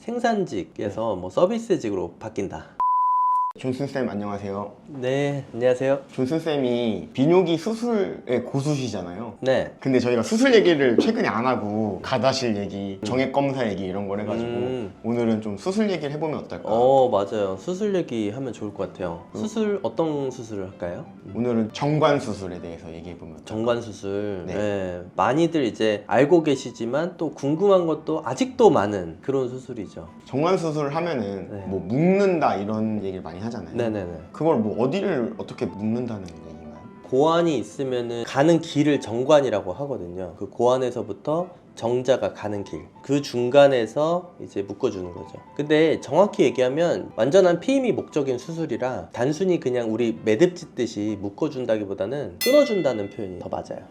생산직에서 뭐 서비스직으로 바뀐다. 존슨쌤 안녕하세요. 네, 안녕하세요. 존슨쌤이 비뇨기 수술의 고수시잖아요. 네. 근데 저희가 수술 얘기를 최근에 안 하고 가다실 얘기, 정액검사 얘기 이런 걸 해가지고 오늘은 좀 수술 얘기를 해보면 어떨까? 맞아요. 수술 얘기하면 좋을 것 같아요. 수술 어떤 수술을 할까요? 오늘은 정관 수술에 대해서 얘기해보면 어떨까? 정관 수술. 네. 네. 많이들 이제 알고 계시지만 또 궁금한 것도 아직도 많은 그런 수술이죠. 정관 수술을 하면은 네. 뭐 묶는다 이런 얘기를 많이 하잖아요. 네네네. 그걸 뭐 어디를 어떻게 묶는다는 얘기인가요? 고환이 있으면은 가는 길을 정관이라고 하거든요. 그 고환에서부터 정자가 가는 길, 그 중간에서 이제 묶어주는 거죠. 근데 정확히 얘기하면 완전한 피임이 목적인 수술이라 단순히 그냥 우리 매듭 짓듯이 묶어준다기보다는 끊어준다는 표현이 더 맞아요.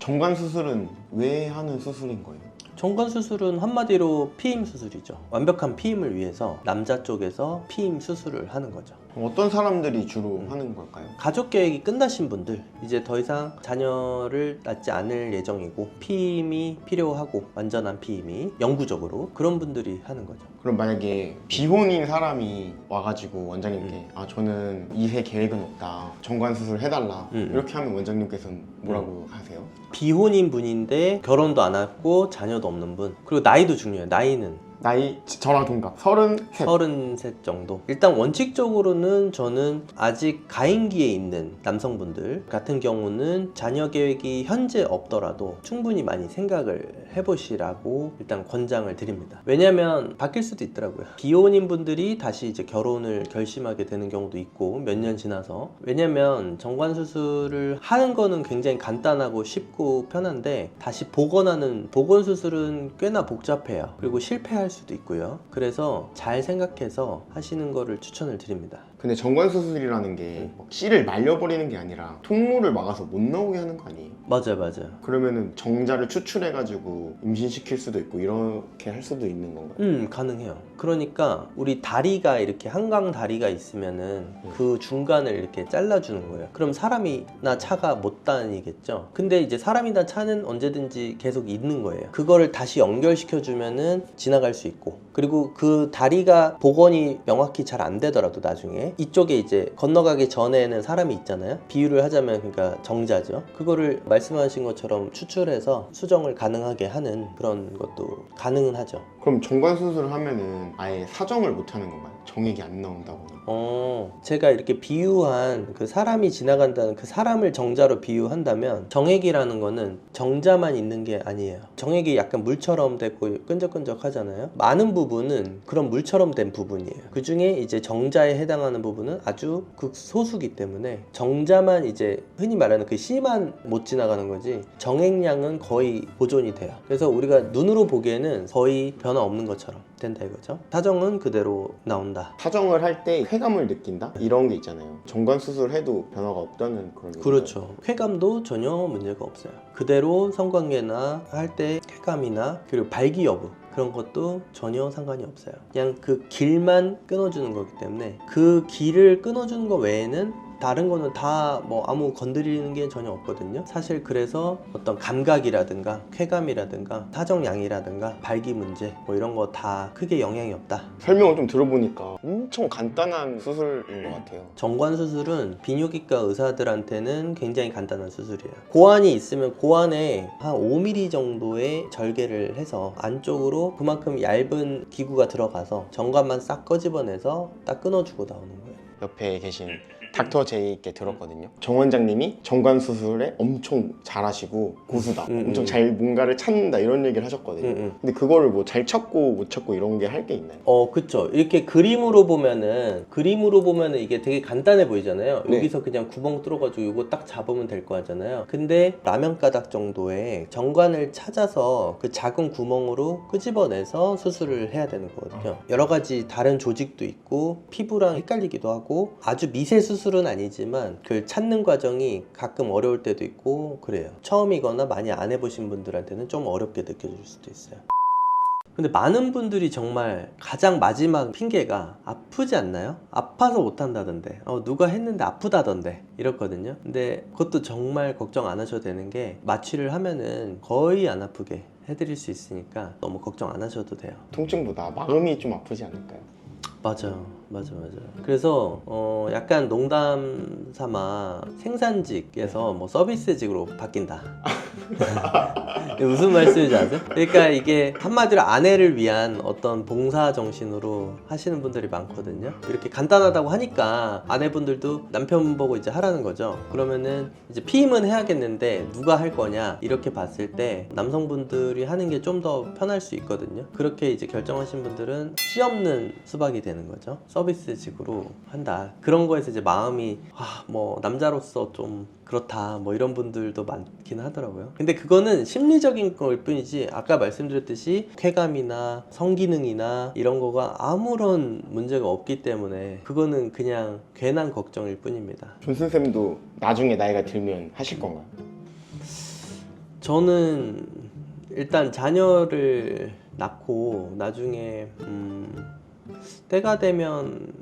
정관 수술은 왜 하는 수술인 거예요? 정관 수술은 한마디로 피임 수술이죠. 완벽한 피임을 위해서 남자 쪽에서 피임 수술을 하는 거죠. 그럼 어떤 사람들이 주로 하는 걸까요? 가족 계획이 끝나신 분들, 이제 더 이상 자녀를 낳지 않을 예정이고 피임이 필요하고 완전한 피임이 영구적으로 그런 분들이 하는 거죠. 그럼 만약에 비혼인 사람이 와가지고 원장님께 아 저는 2세 계획은 없다, 정관 수술 해달라 이렇게 하면 원장님께서는 뭐라고 하세요? 비혼인 분인데 결혼도 안 했고 자녀도 없는 분, 그리고 나이도 중요해요. 나이는 나이 저랑 동갑 33. 33 정도. 일단 원칙적으로는 저는 아직 가임기에 있는 남성분들 같은 경우는 자녀 계획이 현재 없더라도 충분히 많이 생각을 해보시라고 일단 권장을 드립니다. 왜냐면 바뀔 수도 있더라고요. 비혼인 분들이 다시 이제 결혼을 결심하게 되는 경우도 있고 몇 년 지나서. 왜냐면 정관 수술을 하는 거는 굉장히 간단하고 쉽고 편한데 다시 복원하는 복원 수술은 꽤나 복잡해요. 그리고 실패할 수도 있고요. 그래서 잘 생각해서 하시는 거를 추천을 드립니다. 근데 정관 수술이라는 게 씨를 말려버리는 게 아니라 통로를 막아서 못 나오게 하는 거 아니에요? 맞아요. 그러면은 정자를 추출해가지고 임신시킬 수도 있고 이렇게 할 수도 있는 건가요? 가능해요. 그러니까 우리 다리가 이렇게 한강 다리가 있으면은 그 중간을 이렇게 잘라주는 거예요. 그럼 사람이나 차가 못 다니겠죠. 근데 이제 사람이나 차는 언제든지 계속 있는 거예요. 그거를 다시 연결시켜주면은 지나갈 수 있고, 그리고 그 다리가 복원이 명확히 잘 안 되더라도 나중에 이쪽에 이제 건너가기 전에는 사람이 있잖아요. 비유를 하자면 그러니까 정자죠. 그거를 말씀하신 것처럼 추출해서 수정을 가능하게 하는 그런 것도 가능은 하죠. 그럼 정관 수술을 하면은 아예 사정을 못 하는 건가요? 정액이 안 나온다거나. 제가 이렇게 비유한 그 사람이 지나간다는 그 사람을 정자로 비유한다면 정액이라는 거는 정자만 있는 게 아니에요. 정액이 약간 물처럼 되고 끈적끈적 하잖아요. 많은 부분은 그런 물처럼 된 부분이에요. 그 중에 이제 정자에 해당하는 부분은 아주 극소수기 때문에 정자만 이제 흔히 말하는 그 씨만 못 지나가는 거지 정액량은 거의 보존이 돼요. 그래서 우리가 눈으로 보기에는 거의 변화 없는 것처럼 된다 이거죠. 사정은 그대로 나온다. 사정을 할 때 쾌감을 느낀다? 이런 게 있잖아요. 정관 수술해도 변화가 없다는 그런 게 그렇죠. 쾌감도 전혀 문제가 없어요. 그대로 성관계나 할 때 쾌감이나 그리고 발기 여부 그런 것도 전혀 상관이 없어요. 그냥 그 길만 끊어주는 거기 때문에 그 길을 끊어주는 거 외에는 다른 거는 다 뭐 아무 건드리는 게 전혀 없거든요. 사실 그래서 어떤 감각이라든가 쾌감이라든가 사정량이라든가 발기 문제 뭐 이런 거 다 크게 영향이 없다. 설명을 좀 들어보니까 엄청 간단한 수술인 것 같아요. 정관 수술은 비뇨기과 의사들한테는 굉장히 간단한 수술이에요. 고환이 있으면 고환에 한 5mm 정도의 절개를 해서 안쪽으로 그만큼 얇은 기구가 들어가서 정관만 싹 꺼집어내서 딱 끊어주고 나오는 거예요. 옆에 계신 닥터 제이께 들었거든요. 정 원장님이 정관 수술에 엄청 잘하시고 고수다, 엄청 잘 뭔가를 찾는다 이런 얘기를 하셨거든요. 근데 그거를 뭐 잘 찾고 못 찾고 이런 게 할 게 있나요? 그쵸. 이렇게 그림으로 보면은 이게 되게 간단해 보이잖아요. 네. 여기서 그냥 구멍 뚫어가지고 이거 딱 잡으면 될 거 하잖아요. 근데 라면 가닥 정도의 정관을 찾아서 그 작은 구멍으로 끄집어내서 수술을 해야 되는 거거든요. 여러 가지 다른 조직도 있고 피부랑 헷갈리기도 하고 아주 미세 수술은 아니지만 그 찾는 과정이 가끔 어려울 때도 있고 그래요. 처음이거나 많이 안 해보신 분들한테는 좀 어렵게 느껴질 수도 있어요. 근데 많은 분들이 정말 가장 마지막 핑계가 아프지 않나요? 아파서 못한다던데 누가 했는데 아프다던데 이렇거든요. 근데 그것도 정말 걱정 안 하셔도 되는 게 마취를 하면은 거의 안 아프게 해드릴 수 있으니까 너무 걱정 안 하셔도 돼요. 통증보다 마음이 좀 아프지 않을까요? 맞아. 그래서 약간 농담 삼아 생산직에서 뭐 서비스직으로 바뀐다. 무슨 말씀인지 아세요? 그러니까 이게 한마디로 아내를 위한 어떤 봉사 정신으로 하시는 분들이 많거든요. 이렇게 간단하다고 하니까 아내분들도 남편 보고 이제 하라는 거죠. 그러면은 이제 피임은 해야겠는데 누가 할 거냐 이렇게 봤을 때 남성분들이 하는 게 좀 더 편할 수 있거든요. 그렇게 이제 결정하신 분들은 씨 없는 수박이 되는 거죠. 서비스직으로 한다. 그런 거에서 이제 마음이 뭐 남자로서 좀 그렇다 뭐 이런 분들도 많긴 하더라고요. 근데 그거는 심리적인 걸 뿐이지 아까 말씀드렸듯이 쾌감이나 성기능이나 이런 거가 아무런 문제가 없기 때문에 그거는 그냥 괜한 걱정일 뿐입니다. 존슨 쌤도 나중에 나이가 들면 하실 건가요? 저는 일단 자녀를 낳고 나중에 때가 되면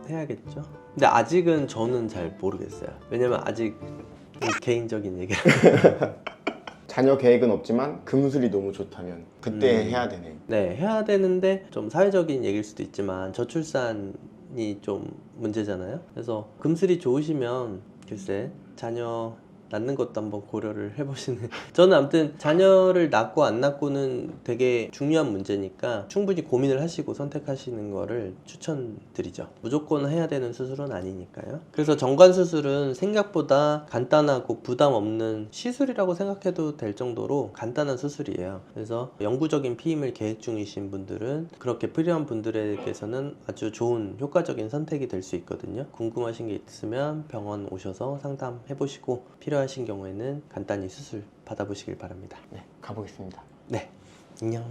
해야겠죠. 근데 아직은 저는 잘 모르겠어요. 왜냐면 아직 개인적인 얘기라. 자녀 계획은 없지만 금술이 너무 좋다면 그때 해야 되네요. 네, 해야 되는데 좀 사회적인 얘기일 수도 있지만 저출산이 좀 문제잖아요. 그래서 금슬이 좋으시면 글쎄 자녀 낳는 것도 한번 고려를 해보시는. 저는 아무튼 자녀를 낳고 안 낳고는 되게 중요한 문제니까 충분히 고민을 하시고 선택하시는 거를 추천드리죠. 무조건 해야 되는 수술은 아니니까요. 그래서 정관 수술은 생각보다 간단하고 부담 없는 시술이라고 생각해도 될 정도로 간단한 수술이에요. 그래서 영구적인 피임을 계획 중이신 분들은 그렇게 필요한 분들에게서는 아주 좋은 효과적인 선택이 될 수 있거든요. 궁금하신 게 있으면 병원 오셔서 상담해 보시고 필요하신 경우에는 간단히 수술 받아보시길 바랍니다. 네, 가보겠습니다. 네, 안녕.